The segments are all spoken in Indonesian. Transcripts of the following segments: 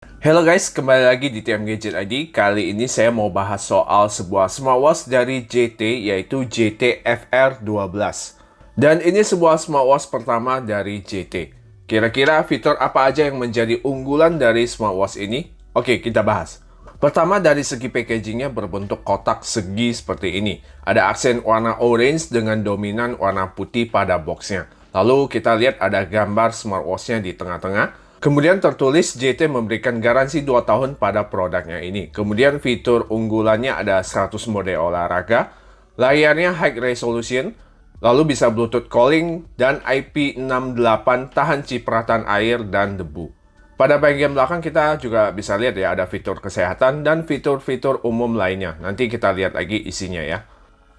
Halo guys, kembali lagi di TM Gadget ID. Kali ini saya mau bahas soal sebuah smartwatch dari JT, yaitu JT FR12. Dan ini sebuah smartwatch pertama dari JT. Kira-kira fitur apa aja yang menjadi unggulan dari smartwatch ini? Oke, kita bahas. Pertama, dari segi packagingnya berbentuk kotak segi seperti ini. Ada aksen warna orange dengan dominan warna putih pada boxnya. Lalu kita lihat ada gambar smartwatchnya di tengah-tengah. Kemudian tertulis JT memberikan garansi 2 tahun pada produknya ini. Kemudian fitur unggulannya ada 100 mode olahraga, layarnya high resolution, lalu bisa Bluetooth calling, dan IP68 tahan cipratan air dan debu. Pada bagian belakang kita juga bisa lihat ya, ada fitur kesehatan dan fitur-fitur umum lainnya. Nanti kita lihat lagi isinya ya.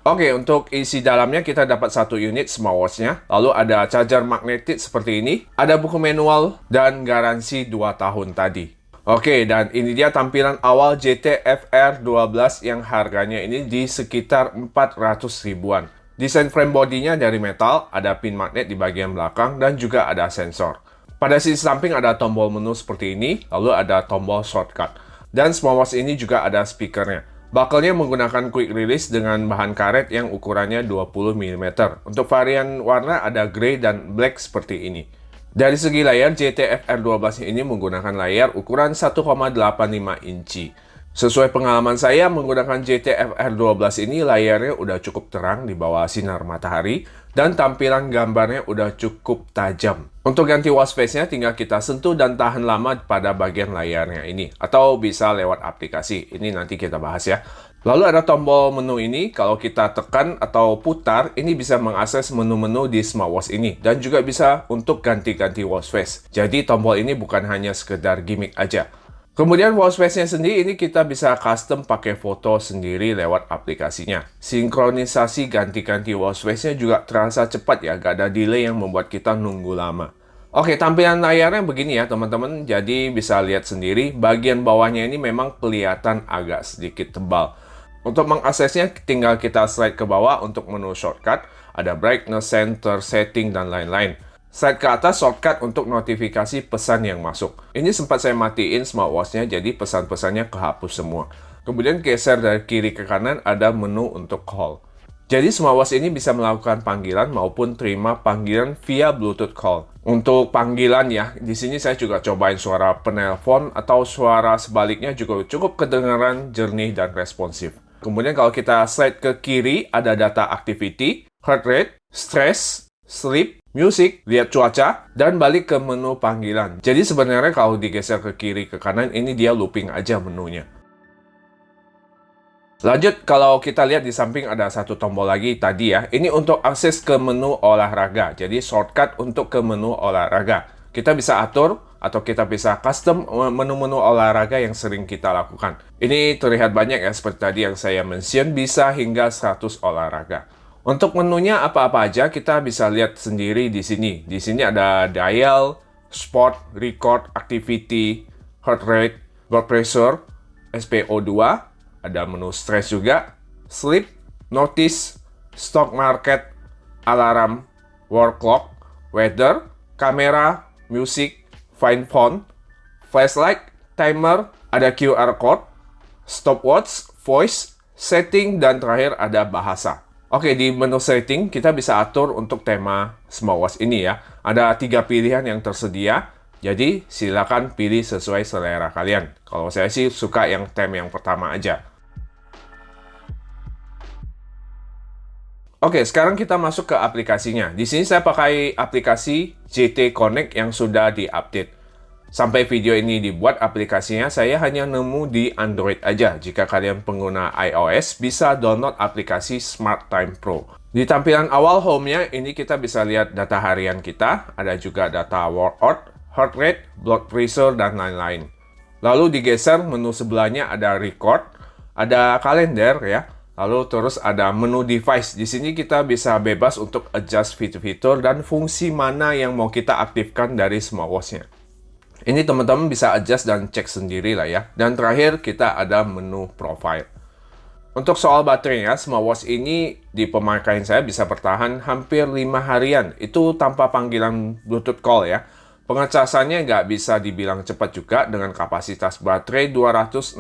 Oke, untuk isi dalamnya kita dapat satu unit smartwatch-nya, lalu ada charger magnetik seperti ini, ada buku manual, dan garansi 2 tahun tadi. Oke, dan ini dia tampilan awal JT FR12 yang harganya ini di sekitar 400 ribuan. Desain frame bodinya dari metal, ada pin magnet di bagian belakang, dan juga ada sensor. Pada sisi samping ada tombol menu seperti ini, lalu ada tombol shortcut. Dan smartwatch ini juga ada speakernya. Buckle-nya menggunakan quick release dengan bahan karet yang ukurannya 20 mm. Untuk varian warna ada grey dan black seperti ini. Dari segi layar, JT FR12 ini menggunakan layar ukuran 1,85 inci. Sesuai pengalaman saya menggunakan JT FR12 ini, layarnya udah cukup terang di bawah sinar matahari dan tampilan gambarnya udah cukup tajam. Untuk ganti watch face-nya tinggal kita sentuh dan tahan lama pada bagian layarnya ini, atau bisa lewat aplikasi. Ini nanti kita bahas ya. Lalu ada tombol menu ini, kalau kita tekan atau putar, ini bisa mengakses menu-menu di smartwatch ini, dan juga bisa untuk ganti-ganti watch face. Jadi tombol ini bukan hanya sekedar gimmick aja. Kemudian watch face-nya sendiri ini kita bisa custom pakai foto sendiri lewat aplikasinya. Sinkronisasi ganti-ganti watch face-nya juga terasa cepat ya, gak ada delay yang membuat kita nunggu lama. Oke, tampilan layarnya begini ya teman-teman, jadi bisa lihat sendiri, bagian bawahnya ini memang kelihatan agak sedikit tebal. Untuk mengaksesnya tinggal kita slide ke bawah untuk menu shortcut, ada brightness, center, setting, dan lain-lain. Slide ke atas shortcut untuk notifikasi pesan yang masuk. Ini sempat saya matiin smartwatch-nya, jadi pesan-pesannya kehapus semua. Kemudian geser dari kiri ke kanan ada menu untuk call. Jadi smartwatch ini bisa melakukan panggilan maupun terima panggilan via Bluetooth call. Untuk panggilan ya, di sini saya juga cobain suara penelpon atau suara sebaliknya juga cukup kedengaran jernih dan responsif. Kemudian kalau kita slide ke kiri ada data activity, heart rate, stress, sleep, music, lihat cuaca, dan balik ke menu panggilan. Jadi sebenarnya kalau digeser ke kiri ke kanan, ini dia looping aja menunya. Lanjut, kalau kita lihat di samping ada satu tombol lagi tadi ya. Ini untuk akses ke menu olahraga. Jadi shortcut untuk ke menu olahraga. Kita bisa atur atau kita bisa custom menu-menu olahraga yang sering kita lakukan. Ini terlihat banyak ya, seperti tadi yang saya mention, bisa hingga 100 olahraga. Untuk menunya apa-apa aja kita bisa lihat sendiri di sini. Di sini ada dial, sport, record, activity, heart rate, blood pressure, SpO2, ada menu stress juga, sleep, notice, stock market, alarm, work clock, weather, kamera, music, find phone, flashlight, timer, ada QR code, stopwatch, voice, setting, dan terakhir ada bahasa. Oke, di menu setting kita bisa atur untuk tema smartwatch ini ya. Ada 3 pilihan yang tersedia, jadi silakan pilih sesuai selera kalian. Kalau saya sih suka yang tema yang pertama aja. Oke, sekarang kita masuk ke aplikasinya. Di sini saya pakai aplikasi JT Connect yang sudah diupdate. Sampai video ini dibuat aplikasinya, saya hanya nemu di Android aja. Jika kalian pengguna iOS, bisa download aplikasi Smart Time Pro. Di tampilan awal home-nya, ini kita bisa lihat data harian kita, ada juga data workout, heart rate, blood pressure, dan lain-lain. Lalu digeser menu sebelahnya ada record, ada kalender ya, lalu terus ada menu device. Di sini kita bisa bebas untuk adjust fitur-fitur dan fungsi mana yang mau kita aktifkan dari smartwatch-nya. Ini teman-teman bisa adjust dan cek sendiri lah ya. Dan terakhir kita ada menu profile. Untuk soal baterainya, smartwatch ini di pemakaian saya bisa bertahan hampir 5 harian. Itu tanpa panggilan Bluetooth call ya. Pengecasannya nggak bisa dibilang cepat juga dengan kapasitas baterai 260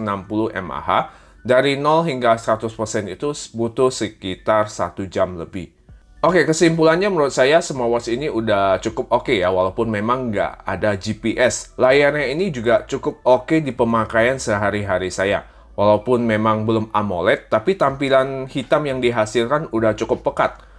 mAh. Dari 0 hingga 100% itu butuh sekitar 1 jam lebih. Oke, kesimpulannya menurut saya smartwatch ini udah cukup oke ya, walaupun memang nggak ada GPS. Layarnya ini juga cukup oke di pemakaian sehari-hari saya. Walaupun memang belum AMOLED, tapi tampilan hitam yang dihasilkan udah cukup pekat.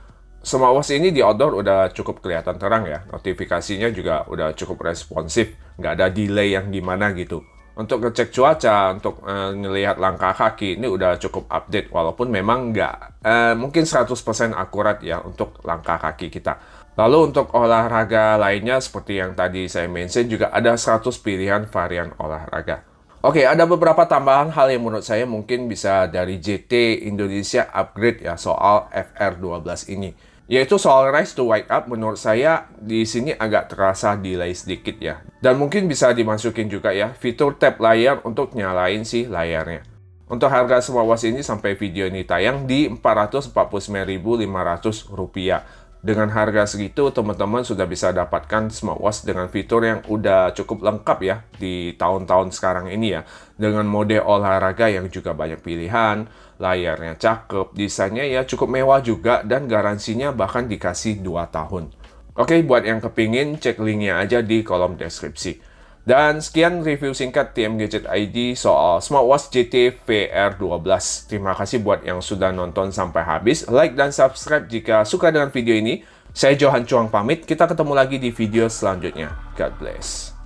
Smartwatch ini di outdoor udah cukup kelihatan terang ya. Notifikasinya juga udah cukup responsif. Nggak ada delay yang gimana gitu. Untuk ngecek cuaca, untuk ngelihat langkah kaki, ini udah cukup update. Walaupun memang nggak mungkin 100% akurat ya untuk langkah kaki kita. Lalu untuk olahraga lainnya seperti yang tadi saya mention juga ada 100 pilihan varian olahraga. Oke, ada beberapa tambahan hal yang menurut saya mungkin bisa dari JT Indonesia upgrade ya soal FR12 ini. Yaitu soal Rise to Wake Up, menurut saya di sini agak terasa delay sedikit ya. Dan mungkin bisa dimasukin juga ya fitur tap layar untuk nyalain si layarnya. Untuk harga smartwatch ini sampai video ini tayang di Rp449.500. Dengan harga segitu, teman-teman sudah bisa dapatkan smartwatch dengan fitur yang udah cukup lengkap ya di tahun-tahun sekarang ini ya. Dengan mode olahraga yang juga banyak pilihan, layarnya cakep, desainnya ya cukup mewah juga, dan garansinya bahkan dikasih 2 tahun. Oke, buat yang kepingin, cek linknya aja di kolom deskripsi. Dan sekian review singkat TM Gadget ID soal smartwatch JT VR12. Terima kasih buat yang sudah nonton sampai habis. Like dan subscribe jika suka dengan video ini. Saya Johan Chuang pamit. Kita ketemu lagi di video selanjutnya. God bless.